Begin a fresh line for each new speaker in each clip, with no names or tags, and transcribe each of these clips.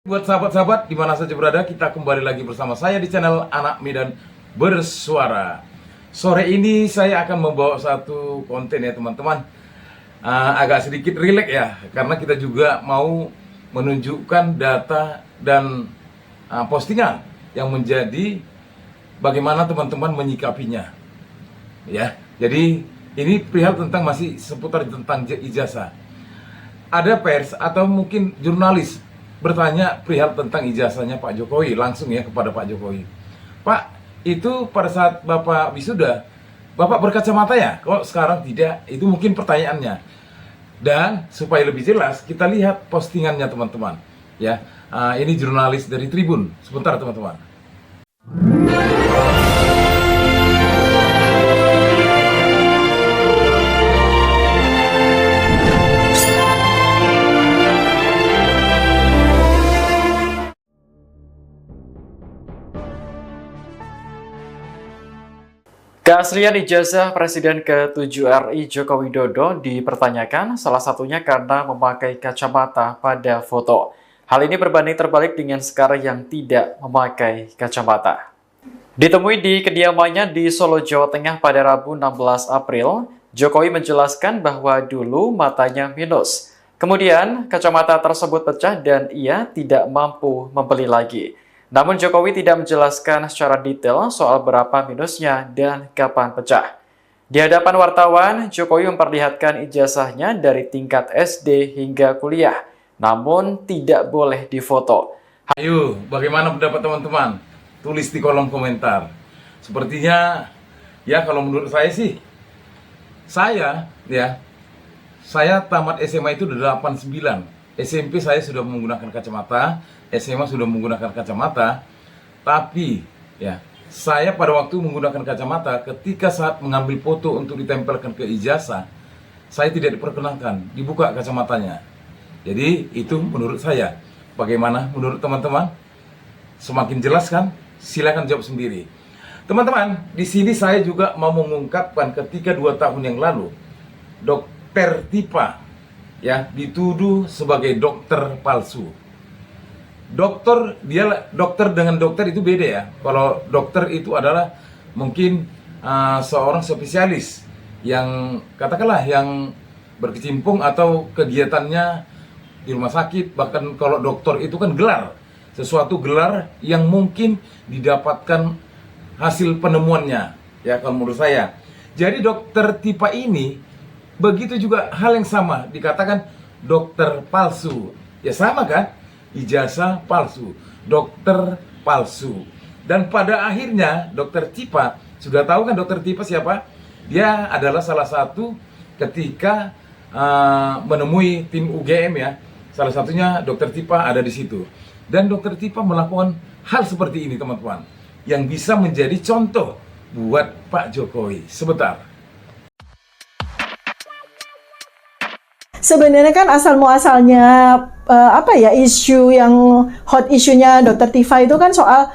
Buat sahabat-sahabat di mana saja berada, kita kembali lagi bersama saya di channel Anak Medan Bersuara. Sore ini saya akan membawa satu konten ya teman-teman, agak sedikit rileks ya, karena kita juga mau menunjukkan data dan postingan yang menjadi bagaimana teman-teman menyikapinya. Ya, jadi ini perihal tentang masih seputar tentang ijazah. Ada pers atau mungkin jurnalis bertanya perihal tentang ijazahnya Pak Jokowi, langsung ya kepada Pak Jokowi. Pak, itu pada saat Bapak wisuda, Bapak berkacamata ya? Kok sekarang tidak? Itu mungkin pertanyaannya. Dan supaya lebih jelas, kita lihat postingannya teman-teman. Ya, ini jurnalis dari Tribun. Sebentar teman-teman.
Keaslian ijazah Presiden ke-7 RI Joko Widodo dipertanyakan, salah satunya karena memakai kacamata pada foto. Hal ini berbanding terbalik dengan sekarang yang tidak memakai kacamata. Ditemui di kediamannya di Solo, Jawa Tengah pada Rabu 16 April, Jokowi menjelaskan bahwa dulu matanya minus. Kemudian kacamata tersebut pecah dan ia tidak mampu membeli lagi. Namun Jokowi tidak menjelaskan secara detail soal berapa minusnya dan kapan pecah. Di hadapan wartawan, Jokowi memperlihatkan ijazahnya dari tingkat SD hingga kuliah, namun tidak boleh difoto.
Ayo, bagaimana pendapat teman-teman? Tulis di kolom komentar. Sepertinya, ya kalau menurut saya sih, saya tamat SMA itu 89. SMP saya sudah menggunakan kacamata, SMA sudah menggunakan kacamata, tapi ya saya pada waktu menggunakan kacamata ketika saat mengambil foto untuk ditempelkan ke ijazah, saya tidak diperkenankan dibuka kacamatanya. Jadi itu menurut saya. Bagaimana menurut teman-teman? Semakin jelas kan? Silakan jawab sendiri. Teman-teman, di sini saya juga mau mengungkapkan ketika 2 tahun yang lalu, Dokter Tipa ya dituduh sebagai dokter palsu. Dokter dengan dokter itu beda ya. Kalau dokter itu adalah mungkin seorang spesialis yang katakanlah yang berkecimpung atau kegiatannya di rumah sakit. Bahkan kalau dokter itu kan gelar, sesuatu gelar yang mungkin didapatkan hasil penemuannya ya kalau menurut saya. Jadi Dokter Tipa ini begitu juga hal yang sama, dikatakan dokter palsu. Ya sama kan? Ijazah palsu, dokter palsu. Dan pada akhirnya Dokter Tipa, sudah tahu kan Dokter Tipa siapa? Dia adalah salah satu ketika menemui tim UGM ya. Salah satunya Dokter Tipa ada di situ. Dan Dokter Tipa melakukan hal seperti ini teman-teman, yang bisa menjadi contoh buat Pak Jokowi. Sebentar.
Sebenarnya kan asal muasalnya isu yang hot isunya Dokter Tifa itu kan soal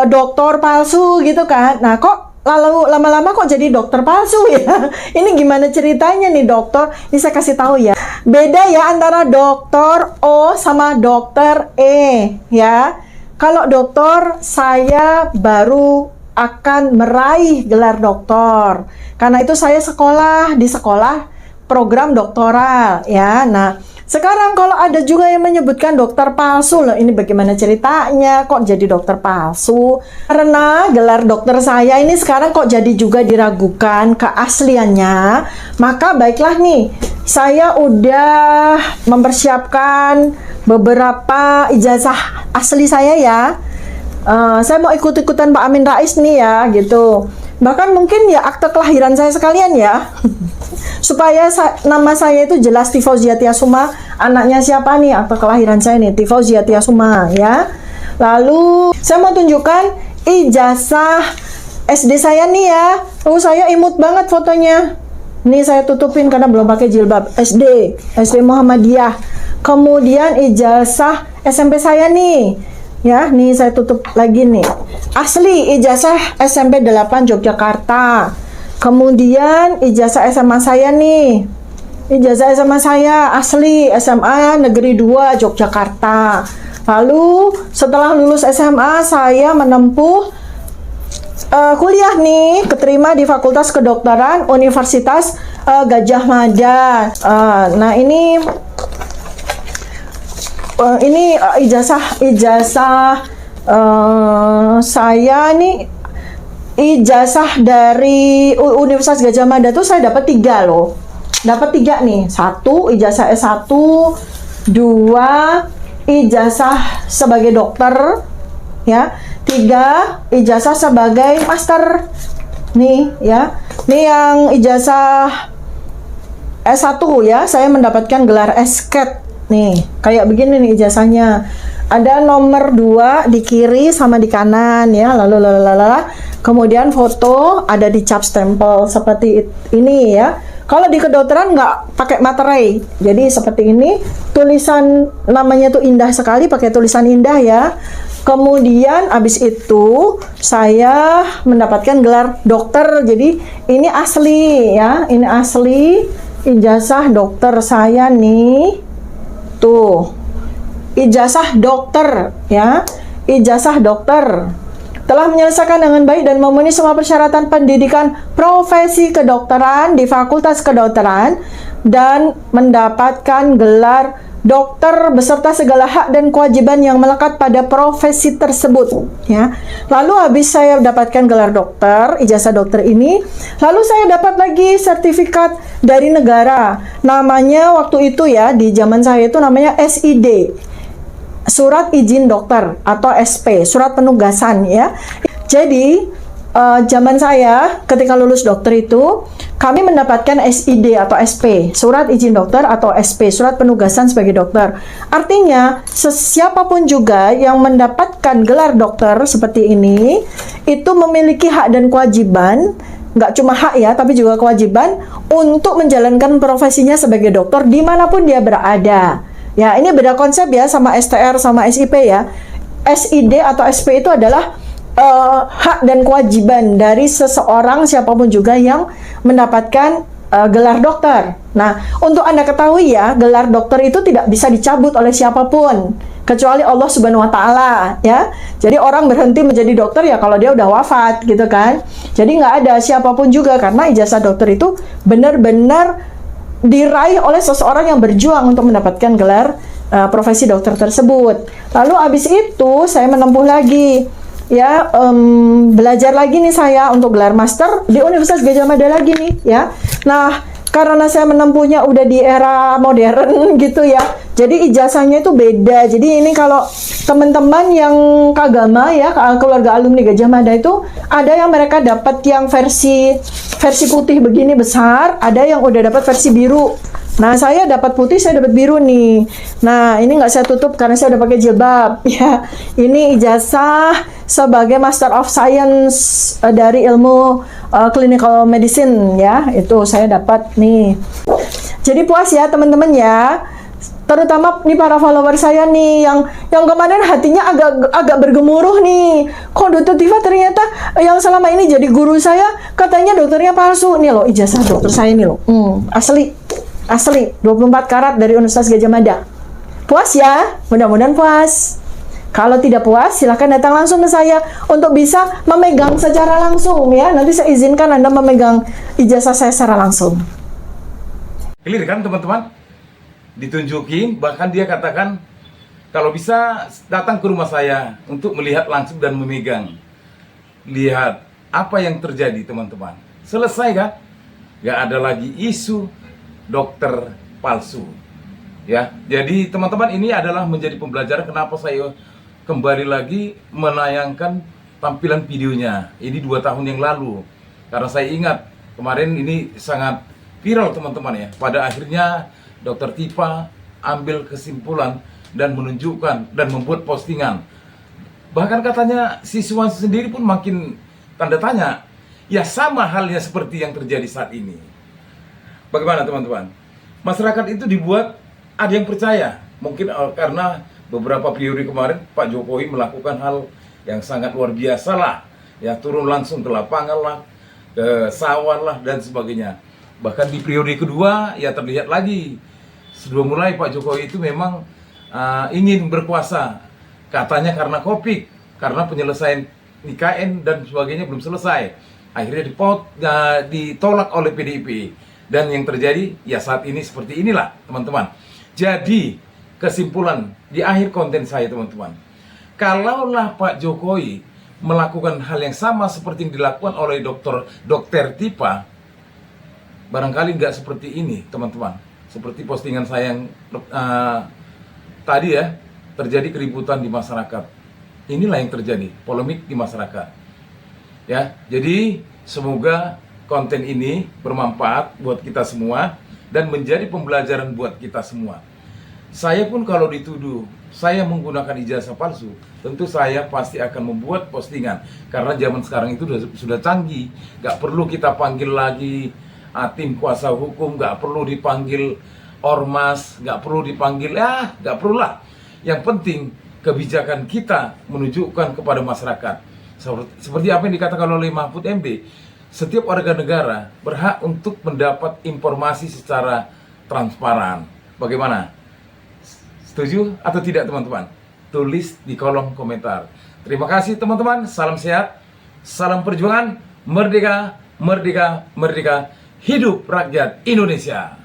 dokter palsu gitu kan. Nah kok lalu lama-lama kok jadi dokter palsu ya? Ini gimana ceritanya nih dokter? Ini saya kasih tahu ya. Beda ya antara dokter O sama dokter E ya. Kalau dokter saya baru akan meraih gelar doktor. Karena itu saya sekolah di sekolah program doktoral ya. Nah, sekarang kalau ada juga yang menyebutkan dokter palsu loh, ini bagaimana ceritanya kok jadi dokter palsu? Karena gelar dokter saya ini sekarang kok jadi juga diragukan keasliannya. Maka baiklah nih, saya udah mempersiapkan beberapa ijazah asli saya ya. Saya mau ikut-ikutan Pak Amin Rais nih ya gitu. Bahkan mungkin ya akte kelahiran saya sekalian ya. Supaya nama saya itu jelas Tifauzia Tiasuma, anaknya siapa nih, akte kelahiran saya nih Tifauzia Tiasuma ya. Lalu saya mau tunjukkan ijazah SD saya nih ya. Saya imut banget fotonya. Nih saya tutupin karena belum pakai jilbab. SD Muhammadiyah. Kemudian ijazah SMP saya nih. Ya, nih saya tutup lagi nih. Asli ijazah SMP 8 Yogyakarta. Kemudian ijazah SMA saya nih. Ijazah SMA saya asli SMA Negeri 2 Yogyakarta. Lalu setelah lulus SMA saya menempuh kuliah nih, keterima di Fakultas Kedokteran Universitas Gadjah Mada. Nah ini ijazah saya nih, ijazah dari Universitas Gadjah Mada tuh saya dapat 3 loh. Dapat 3 nih. 1 ijazah S1, 2 ijazah sebagai dokter, ya. 3 ijazah sebagai master. Nih ya. Nih yang ijazah S1 ya, saya mendapatkan gelar S.Cat. Nih, kayak begini nih ijazahnya. Ada nomor 2 di kiri sama di kanan ya. Lalu kemudian foto ada dicap stempel seperti ini ya. Kalau di kedokteran nggak pakai materai, jadi seperti ini. Tulisan namanya tuh indah sekali, pakai tulisan indah ya. Kemudian abis itu saya mendapatkan gelar dokter. Jadi ini asli ya, ini asli ijazah dokter saya nih. Tuh, ijazah dokter ya, ijazah dokter. Telah menyelesaikan dengan baik dan memenuhi semua persyaratan pendidikan profesi kedokteran di Fakultas Kedokteran dan mendapatkan gelar dokter beserta segala hak dan kewajiban yang melekat pada profesi tersebut ya. Lalu habis saya dapatkan gelar dokter, ijazah dokter ini, lalu saya dapat lagi sertifikat dari negara. Namanya waktu itu ya, di zaman saya itu namanya SID. Surat izin dokter atau SP, surat penugasan ya. Jadi zaman saya ketika lulus dokter itu kami mendapatkan SID atau SP, surat izin dokter atau SP, surat penugasan sebagai dokter. Artinya siapapun juga yang mendapatkan gelar dokter seperti ini itu memiliki hak dan kewajiban, nggak cuma hak ya, tapi juga kewajiban untuk menjalankan profesinya sebagai dokter dimanapun dia berada. Ya, ini beda konsep ya sama STR sama SIP ya. SID atau SP itu adalah hak dan kewajiban dari seseorang siapapun juga yang mendapatkan gelar dokter. Nah, untuk Anda ketahui ya, gelar dokter itu tidak bisa dicabut oleh siapapun kecuali Allah Subhanahu wa taala ya. Jadi orang berhenti menjadi dokter ya kalau dia udah wafat gitu kan. Jadi nggak ada siapapun juga karena ijazah dokter itu benar-benar diraih oleh seseorang yang berjuang untuk mendapatkan gelar profesi dokter tersebut. Lalu habis itu saya menempuh lagi ya, belajar lagi nih saya untuk gelar master di Universitas Gadjah Mada lagi nih ya. Nah, karena saya menempuhnya udah di era modern gitu ya, jadi ijazahnya itu beda. Jadi ini kalau teman-teman yang keagama ya, keluarga alumni Gadjah Mada itu ada yang mereka dapat yang versi putih begini besar, ada yang udah dapat versi biru. Nah, saya dapat putih, saya dapat biru nih. Nah, ini nggak saya tutup karena saya udah pakai jilbab ya. Ini ijazah sebagai Master of Science dari ilmu clinical medicine ya. Itu saya dapat nih. Jadi puas ya teman-teman ya. Terutama nih para follower saya nih yang kemarin hatinya agak bergemuruh nih. Kok Dokter Tifa ternyata yang selama ini jadi guru saya katanya dokternya palsu. Nih loh ijazah dokter saya nih loh. Asli 24 karat dari Universitas Gadjah Mada. Puas ya? Mudah-mudahan puas. Kalau tidak puas, silakan datang langsung ke saya untuk bisa memegang secara langsung ya. Nanti saya izinkan Anda memegang ijazah saya secara langsung.
Clear kan teman-teman? Ditunjukin, bahkan dia katakan kalau bisa datang ke rumah saya untuk melihat langsung dan memegang. Lihat apa yang terjadi teman-teman. Selesai kan? Gak ada lagi isu dokter palsu. Ya, jadi teman-teman ini adalah menjadi pembelajaran kenapa saya kembali lagi menayangkan tampilan videonya. Ini 2 tahun yang lalu. Karena saya ingat kemarin ini sangat viral teman-teman ya. Pada akhirnya Dokter Tifa ambil kesimpulan dan menunjukkan dan membuat postingan. Bahkan katanya siswa sendiri pun makin tanda tanya. Ya sama halnya seperti yang terjadi saat ini. Bagaimana teman-teman? Masyarakat itu dibuat ada yang percaya. Mungkin karena beberapa periode kemarin Pak Jokowi melakukan hal yang sangat luar biasa lah. Ya turun langsung ke lapangan lah, ke sawah lah dan sebagainya. Bahkan di periode kedua ya terlihat lagi. Sebelum mulai Pak Jokowi itu memang ingin berkuasa Katanya karena Covid, karena penyelesaian IKN dan sebagainya belum selesai. Akhirnya ditolak oleh PDIP. Dan yang terjadi ya saat ini seperti inilah teman-teman. Jadi kesimpulan di akhir konten saya teman-teman, kalaulah Pak Jokowi melakukan hal yang sama seperti yang dilakukan oleh dokter Tipa, barangkali nggak seperti ini teman-teman. Seperti postingan saya yang tadi ya, terjadi keributan di masyarakat. Inilah yang terjadi, polemik di masyarakat. Ya, jadi semoga konten ini bermanfaat buat kita semua dan menjadi pembelajaran buat kita semua. Saya pun kalau dituduh saya menggunakan ijazah palsu, tentu saya pasti akan membuat postingan. Karena zaman sekarang itu sudah canggih, nggak perlu kita panggil lagi tim kuasa hukum, nggak perlu dipanggil ormas, nggak perlu dipanggil, nggak perlu lah. Yang penting kebijakan kita menunjukkan kepada masyarakat. Seperti apa yang dikatakan oleh Mahfud MD, setiap warga negara berhak untuk mendapat informasi secara transparan. Bagaimana? Setuju atau tidak teman-teman? Tulis di kolom komentar. Terima kasih teman-teman, salam sehat, salam perjuangan, merdeka, merdeka, merdeka, hidup rakyat Indonesia.